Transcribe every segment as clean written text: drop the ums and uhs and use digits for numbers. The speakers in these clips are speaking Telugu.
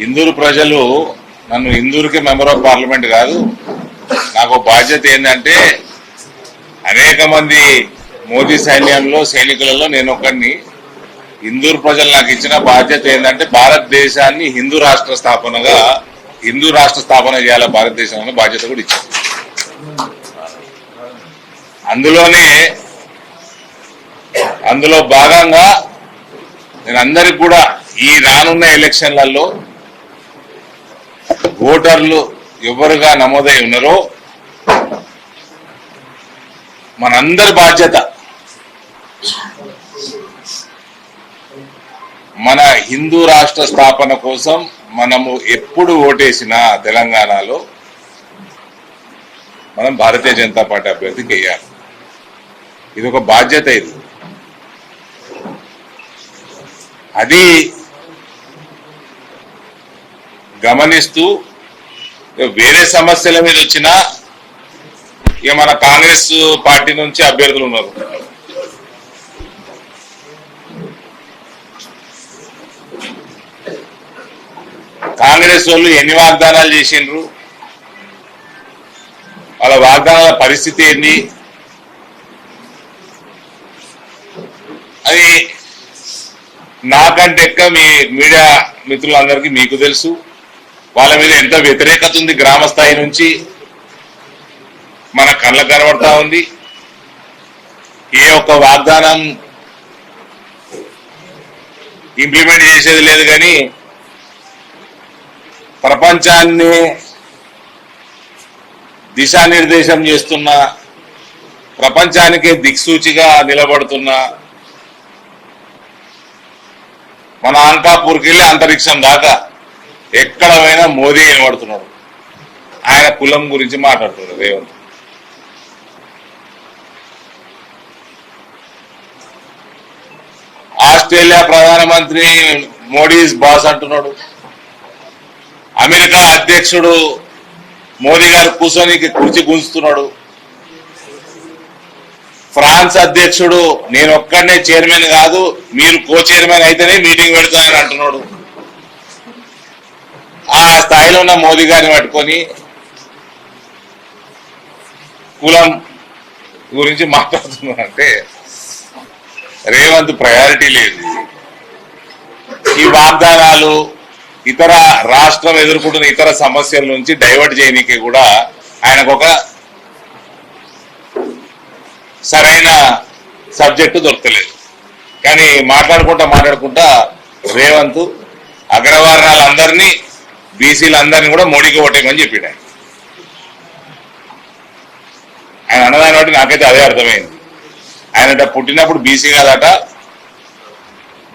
ఇందూరు ప్రజలు నన్ను ఇందూరుకి మెంబర్ ఆఫ్ పార్లమెంట్ కాదు, నాకు బాధ్యత ఏంటంటే అనేక మంది మోదీ సైన్యంలో సైనికులలో నేను ఒకరిని. ఇందూరు ప్రజలు నాకు ఇచ్చిన బాధ్యత ఏంటంటే భారతదేశాన్ని హిందూ రాష్ట్ర స్థాపన చేయాలి భారతదేశంలో బాధ్యత కూడా ఇచ్చింది. అందులో భాగంగా నేను అందరికి కూడా ఈ రానున్న ఎలక్షన్లలో ఓటర్లు ఎవరుగా నమోదై ఉన్నారో మనందరి బాధ్యత మన హిందూ రాష్ట్ర స్థాపన కోసం మనము ఎప్పుడు ఓటేసినా తెలంగాణలో మనం భారతీయ జనతా పార్టీ అభ్యర్థికి వేయాలి. ఇది ఒక బాధ్యత. ఇది అది గమనిస్తూ వేరే సమస్యల మీద వచ్చినా ఇక మన కాంగ్రెస్ పార్టీ నుంచి అభ్యర్థులు ఉన్నారు. కాంగ్రెస్ వాళ్ళు ఎన్ని వాగ్దానాలు చేసిండ్రు, వాళ్ళ వాగ్దానాల పరిస్థితి ఏంటి, అది నాకంటే ఎక్కువ మీ మీడియా మిత్రులందరికీ మీకు తెలుసు. వాళ్ళ మీద ఎంత వ్యతిరేకత ఉంది గ్రామ స్థాయి నుంచి మన కళ్ళకు కనబడతా ఉంది. ఏ ఒక్క వాగ్దానం ఇంప్లిమెంట్ చేసేది లేదు. కానీ ప్రపంచాన్ని దిశానిర్దేశం చేస్తున్న, ప్రపంచానికి దిక్సూచిగా నిలబడుతున్న మన అంకాపూర్కి వెళ్ళి అంతరిక్షం దాకా ఎక్కడ పోయినా మోదీ నిలబడుతున్నాడు. ఆయన కులం గురించి మాట్లాడుతున్నారు రేవంత్. ఆస్ట్రేలియా ప్రధానమంత్రి మోడీ ఈజ్ బాస్ అంటున్నాడు. అమెరికా అధ్యక్షుడు మోదీ గారు కూర్చొనికి కుర్చీ గుంజుతున్నాడు. ఫ్రాన్స్ అధ్యక్షుడు నేను ఒక్కడనే చైర్మన్ కాదు, మీరు కో చైర్మన్ అయితేనే మీటింగ్ పెడతానని అంటున్నాడు. ఆ స్థాయిలో ఉన్న మోదీ గారిని పట్టుకొని కులం గురించి మాట్లాడుతున్నారంటే రేవంత్ ప్రయారిటీ లేదు. ఈ వాగ్దానాలు ఇతర రాష్ట్రం ఎదుర్కొంటున్న ఇతర సమస్యల నుంచి డైవర్ట్ చేయడానికి కూడా ఆయనకు ఒక సరైన సబ్జెక్టు దొరకలేదు. కానీ మాట్లాడుకుంటా రేవంత్ అగ్రవర్ణాలందరినీ బీసీలందరినీ కూడా మోడీకి ఓటేయమని చెప్పాడు. ఆయన అన్నదాని బట్టి నాకైతే అదే అర్థమైంది. ఆయనట పుట్టినప్పుడు బీసీ కాదట,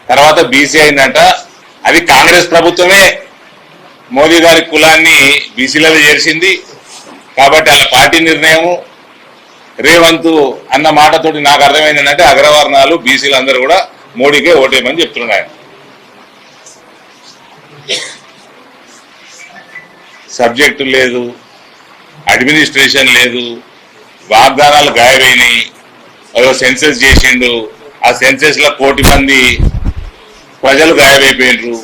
తర్వాత బీసీ అయిందట. అది కాంగ్రెస్ ప్రభుత్వమే మోదీ గారి కులాన్ని బీసీలలో చేర్చింది కాబట్టి అలా పార్టీ నిర్ణయము. రేవంత్ అన్న మాటతోటి నాకు అర్థమైంది ఏంటంటే అగ్రవర్ణాలు బీసీలు అందరూ కూడా మోడీకే ఓటేయమని చెప్తున్నాడు. సబ్జెక్టు లేదు, అడ్మినిస్ట్రేషన్ లేదు, వాగ్దానాలు గాయమైనాయి. అదో సెన్సెస్ చేసిండు, ఆ సెన్సెస్ లో 1 కోటి మంది ప్రజలు గాయమైపోయినరు.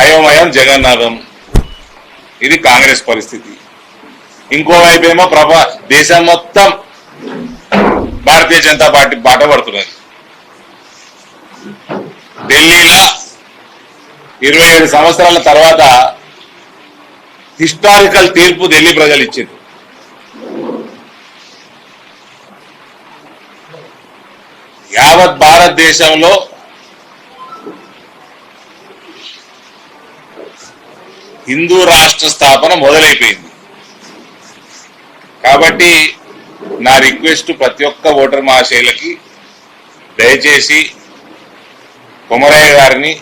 అయోమయం జగన్నాథం. ఇది కాంగ్రెస్ పరిస్థితి. ఇంకోవైపు ఏమో దేశం మొత్తం భారతీయ జనతా పార్టీ బాట పడుతున్నది. ఢిల్లీలో 27 సంవత్సరాల తర్వాత హిస్టారికల్ తీర్పు ఢిల్లీ ప్రజలు ఇచ్చింది. యావత్ భారతదేశంలో హిందూ రాష్ట్ర స్థాపన మొదలైపోయింది. కాబట్టి నా రిక్వెస్ట్ ప్రతి ఒక్క ఓటర్ మహాశయులకి, దయచేసి కొమరయ్య గారిని,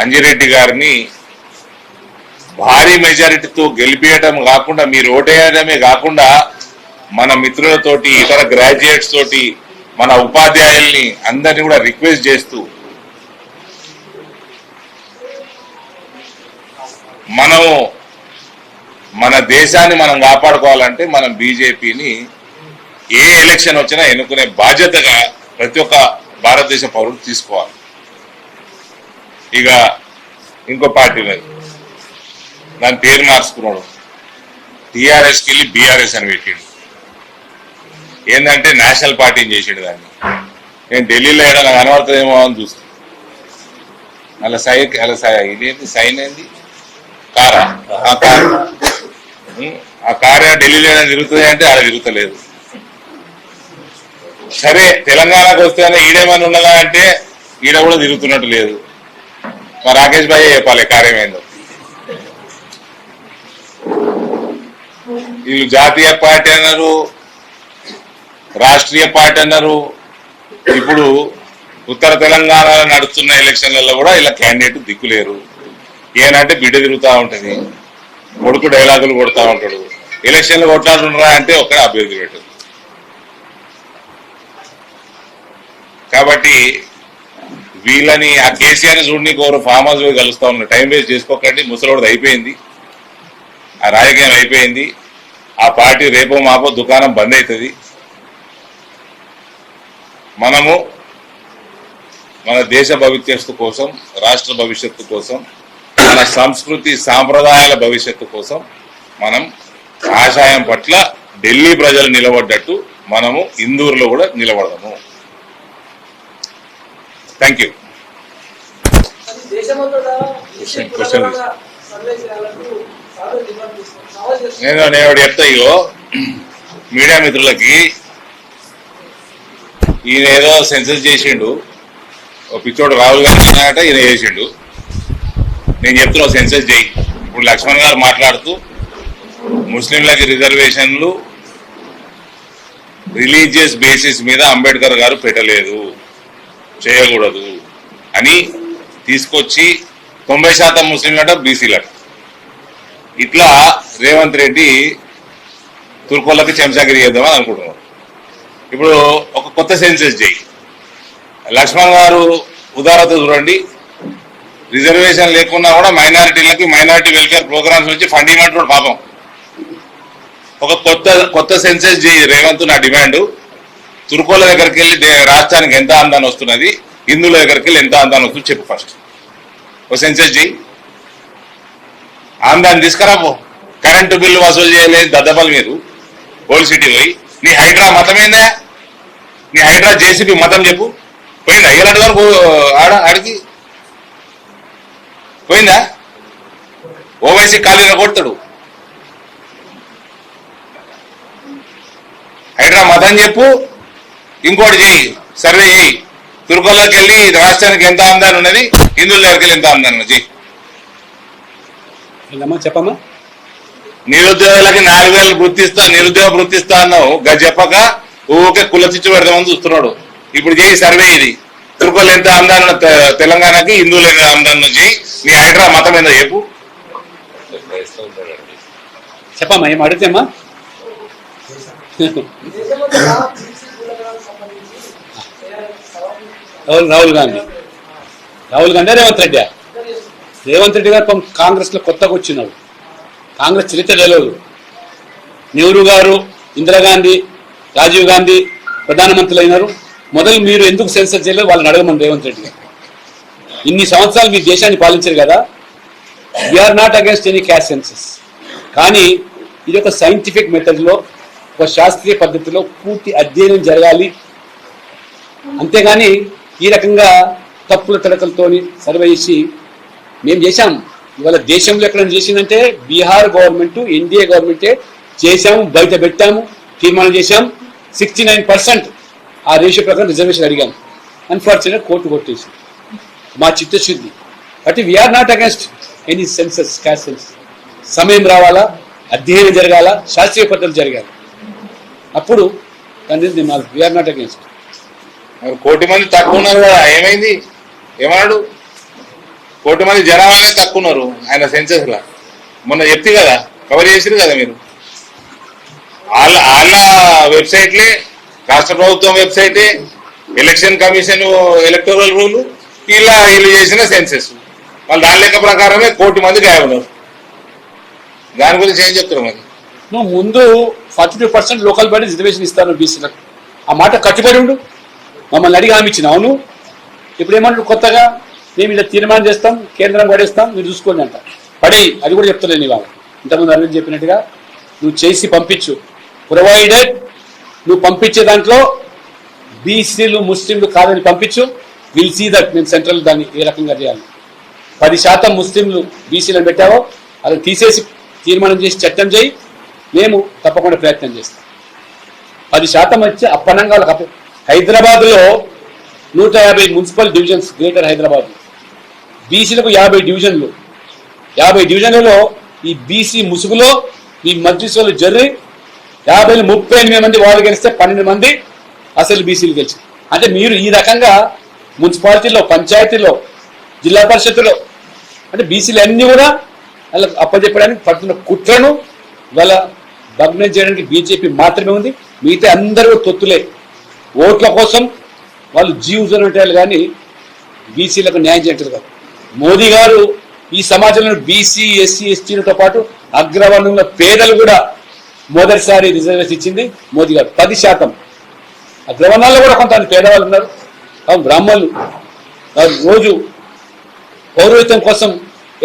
అంజిరెడ్డి గారిని భారీ మెజారిటీతో గెలిపేయడం కాకుండా, మీరు ఓటేయడమే కాకుండా మన మిత్రులతోటి, ఇతర గ్రాడ్యుయేట్స్ తోటి, మన ఉపాధ్యాయుల్ని అందరినీ కూడా రిక్వెస్ట్ చేస్తూ మనము మన దేశాన్ని మనం కాపాడుకోవాలంటే మనం బీజేపీని ఏ ఎలక్షన్ వచ్చినా ఎన్నుకునే బాధ్యతగా ప్రతి ఒక్క భారతదేశ పౌరుడు తీసుకోవాలి. ఇక ఇంకో పార్టీ ఉన్నది, దాని పేరు మార్చుకున్నాడు, టీఆర్ఎస్కి వెళ్ళి బీఆర్ఎస్ అని పెట్టిండు. ఏంటంటే నేషనల్ పార్టీని చేసిండు దాన్ని. నేను ఢిల్లీలో ఏదైనా కనబడుతుందేమో అని చూస్తాను. ఇదేంటి సైన్ ఏంది, కారా, ఆ కారు ఢిల్లీలో ఏదైనా తిరుగుతుంది అంటే అలా తిరుగుతలేదు. సరే తెలంగాణకు వస్తేనే ఈడేమని ఉన్నదా అంటే ఈడ కూడా తిరుగుతున్నట్టు లేదు. మా రాకేష్ భాయ్ చెప్పాలి కార్యమేందో. వీళ్ళు జాతీయ పార్టీ అన్నారు, రాష్ట్రీయ పార్టీ అన్నారు. ఇప్పుడు ఉత్తర తెలంగాణలో నడుస్తున్న ఎలక్షన్లలో కూడా ఇలా క్యాండిడేట్ దిక్కులేరు. ఏనంటే బిడ్డ తిరుగుతూ ఉంటుంది, కొడుకు డైలాగులు కొడతా ఉంటాడు. ఎలక్షన్లు కొట్లాడుతున్నారా అంటే ఒక్కడే అభ్యర్థి పెట్టదు. కాబట్టి వీళ్ళని ఆ కేసీఆర్ చూడని కోరు ఫామ్ హౌస్ పోయి కలుస్తా ఉన్నారు. టైం వేస్ట్ చేసుకోకండి, ముసలోడిది అయిపోయింది, ఆ రాజకీయం అయిపోయింది. ఆ పార్టీ రేపో మాపో దుకాణం బంద్ అవుతుంది. మనము మన దేశ భవిష్యత్తు కోసం, రాష్ట్ర భవిష్యత్తు కోసం, మన సంస్కృతి సాంప్రదాయాల భవిష్యత్తు కోసం మనం ఆశయం పట్ల ఢిల్లీ ప్రజలు నిలబడ్డట్టు మనము ఇందూరులో కూడా నిలబడదాము. Thank you. నేను చెప్తా, ఇగో మీడియా మిత్రులకి, ఈయన ఏదో సెన్సస్ చేసిండు, ఓ పిచ్చోడు రాహుల్ గాంధీ అన్నట ఈయన చేసిండు. నేను చెప్తున్నా సెన్సస్ చేయి. ఇప్పుడు లక్ష్మణ్ గారు మాట్లాడుతూ ముస్లింలకి రిజర్వేషన్లు రిలీజియస్ బేసిస్ మీద అంబేద్కర్ గారు పెట్టలేదు, చేయకూడదు అని తీసుకొచ్చి 90% ముస్లింలట, బీసీలట. ఇట్లా రేవంత్ రెడ్డి తుర్కోళ్ళకి చెంచాగిరి చేద్దామని అనుకుంటున్నాడు. ఇప్పుడు ఒక కొత్త సెన్సెస్ చేయి. లక్ష్మణ్ గారు ఉదారత చూడండి, రిజర్వేషన్ లేకున్నా కూడా మైనారిటీలకి మైనారిటీ వెల్ఫేర్ ప్రోగ్రామ్స్ నుంచి ఫండ్ ఇవ్వమంటాడు పాపం. ఒక కొత్త సెన్సెస్ చేయి రేవంత్. నా డిమాండ్, తుర్కోల దగ్గరికి వెళ్ళి రాష్ట్రానికి ఎంత ఆందాన్ని వస్తున్నది, హిందువుల దగ్గరికి వెళ్ళి ఎంత ఆందాన్ని వస్తుంది చెప్పు. ఫస్ట్ ఒక సెన్సెస్ చేయి, ఆందాన్ని తీసుకురాపో. కరెంటు బిల్లు వసూలు చేయలేదు దద్దపల్లి మీరు ఓల్డ్ సిటీ పోయి. నీ హైడ్రా మతం ఏందా, నీ హైడ్రా జేసీబీ మతం చెప్పు. పోయిందా ఇలాంటి వరకు ఆడికి పోయిందా? ఓవైసీ ఖాళీగా కొడతాడు. హైడ్రా మతం చెప్పు, ఇంకోటి చెయ్యి, సర్వే చెయ్యి. తుర్కోలోకి వెళ్ళి రాష్ట్రానికి ఎంత ఆందాన్ని ఉన్నది, హిందువుల దగ్గరికి వెళ్ళి ఎంత ఆందాన్ని ఉన్నది చెయ్యి. చెప్పమ్మా. నిరుద్యోగులకి 4,000 వృత్తిస్తా, నిరుద్యోగ వృత్తిస్తా అన్నావు, చెప్పక ఊకే కులచిచ్చు పెడదామని చూస్తున్నాడు. ఇప్పుడు చేయి సర్వే. ఇది తుర్కోలు ఎంత ఆందాన్ని తెలంగాణకి, హిందువులు ఎంత ఆందాన్ని చేయి. నీ హైడ్రా మతం ఏందో చెప్పు. చెప్పమ్మా, ఏం అడిగితేమ్మా. రాహుల్ గాంధీ రేవంత్ రెడ్డి గారు కాంగ్రెస్ లో కొత్తగా వచ్చినాడు. కాంగ్రెస్ చరిత్ర తెలియదు. నెహ్రూ గారు, ఇందిరాగాంధీ, రాజీవ్ గాంధీ ప్రధానమంత్రులు అయినారు. మొదలు మీరు ఎందుకు సెన్సస్ చేయలేదు వాళ్ళని అడగమని రేవంత్ రెడ్డి గారు. ఇన్ని సంవత్సరాలు మీ దేశాన్ని పాలించారు కదా. We are not against any caste census, కానీ ఇది ఒక సైంటిఫిక్ మెథడ్లో, ఒక శాస్త్రీయ పద్ధతిలో పూర్తి అధ్యయనం జరగాలి. అంతేగాని ఈ రకంగా తప్పుల తడకలతోని సర్వే చేసి మేము చేశాం. ఇవాళ దేశంలో ఎక్కడ చేసిందంటే బీహార్ గవర్నమెంట్, ఎన్డీఏ గవర్నమెంటే చేశాము, బయట పెట్టాము, తీర్మానం చేశాం. 69% ఆ రేషియో ప్రకారం రిజర్వేషన్ అడిగాము. అన్ఫార్చునేట్ కోర్టు కొట్టేసి మా చిత్తశుద్ధి. కాబట్టి we are not against any census, caste census. సమయం రావాలా, అధ్యయనం జరగాల, శాస్త్రీయ పద్ధతులు జరగాలి. అప్పుడు దాని వీఆర్ నాట్ అగేన్స్ట్. 1 కోటి మంది తక్కువ ఉన్నారు కదా, ఏమైంది? ఏమన్నాడు? 1 కోటి మంది జనాభానే తక్కువ ఉన్నారు ఆయన సెన్సెస్ లా. మొన్న చెప్తే కదా, కవర్ చేసిరు కదా మీరు. వాళ్ళ వెబ్సైట్లే, రాష్ట్ర ప్రభుత్వం వెబ్సైటే, ఎలక్షన్ కమిషన్ ఎలక్టోరల్ రూల్, వీళ్ళు చేసిన సెన్సెస్. వాళ్ళు దాని లెక్క ప్రకారమే 1 కోటి మంది గాయబన్నారు. దాని గురించి ఏం చెప్తారు మరి? నువ్వు ముందు 42% లోకల్ బాడీ రిజర్వేషన్ ఇస్తాను బీసీలకు, ఆ మాట కట్టుబడి ఉండు. మమ్మల్ని అడిగి హామీ ఇచ్చినావు నువ్వు. ఇప్పుడు ఏమంటాడు కొత్తగా మేము ఇలా తీర్మానం చేస్తాం, కేంద్రం పడేస్తాం, మీరు చూసుకోండి అంట. పడి అది కూడా చెప్తలేను ఇవాళ. ఇంతకుముందు అరవింద్ చెప్పినట్టుగా నువ్వు చేసి పంపించు, ప్రొవైడెడ్ నువ్వు పంపించే దాంట్లో బీసీలు ముస్లింలు కాదని పంపించు. విల్ సీ దట్ మేము సెంట్రల్ దాన్ని ఏ రకంగా చేయాలి. 10% ముస్లింలు బీసీలను పెట్టావో అది తీసేసి తీర్మానం చేసి చట్టం చేయి, మేము తప్పకుండా ప్రయత్నం చేస్తాం. 10% వచ్చి అప్పనంగా హైదరాబాద్లో 150 మున్సిపల్ డివిజన్స్, గ్రేటర్ హైదరాబాద్ బీసీలకు 50 డివిజన్లు. 50 డివిజన్లలో ఈ బీసీ ముసుగులో ఈ మజ్లిస్లో జర్రి 50 38 మంది వాళ్ళు గెలిస్తే 12 మంది అసలు బీసీలు గెలిచి. అంటే మీరు ఈ రకంగా మున్సిపాలిటీలో, పంచాయతీలో, జిల్లా పరిషత్తులో అంటే బీసీలు అన్నీ కూడా వాళ్ళకి అప్పచెప్పడానికి పడుతున్న కుట్రను వాళ్ళ భగ్నం చేయడానికి బీజేపీ మాత్రమే ఉంది. మిగతా అందరూ తొత్తులే. ఓట్ల కోసం వాళ్ళు జీవుజన్ అంటారు కానీ బీసీలకు న్యాయం చేయట్లేదు కాదు. మోదీ గారు ఈ సమాజంలో బీసీ, ఎస్సీ, ఎస్టీలతో పాటు అగ్రవర్ణంలో పేదలు కూడా మొదటిసారి రిజర్వేషన్ ఇచ్చింది మోదీ గారు. 10%. అగ్రవర్ణాల్లో కూడా కొంత పేదవాళ్ళు ఉన్నారు. బ్రాహ్మణులు రోజు పౌరోహిత్యం కోసం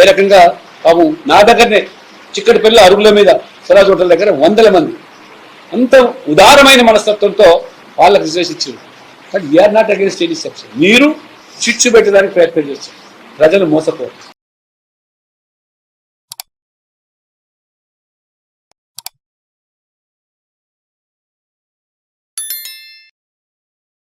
ఏ రకంగా పాపం నా దగ్గరనే చిక్కటిపల్లి అరుగుల మీద స్వరాజ్ హోటల్ దగ్గర 100 మంది అంత ఉదారమైన మనస్తత్వంతో వాళ్ళకి రిజర్వేషన్ ఇచ్చారు. కానీ we are not against any section. మీరు చిచ్చు పెట్టడానికి ప్రయత్నం చేస్తారు, ప్రజలు మోసపోరు.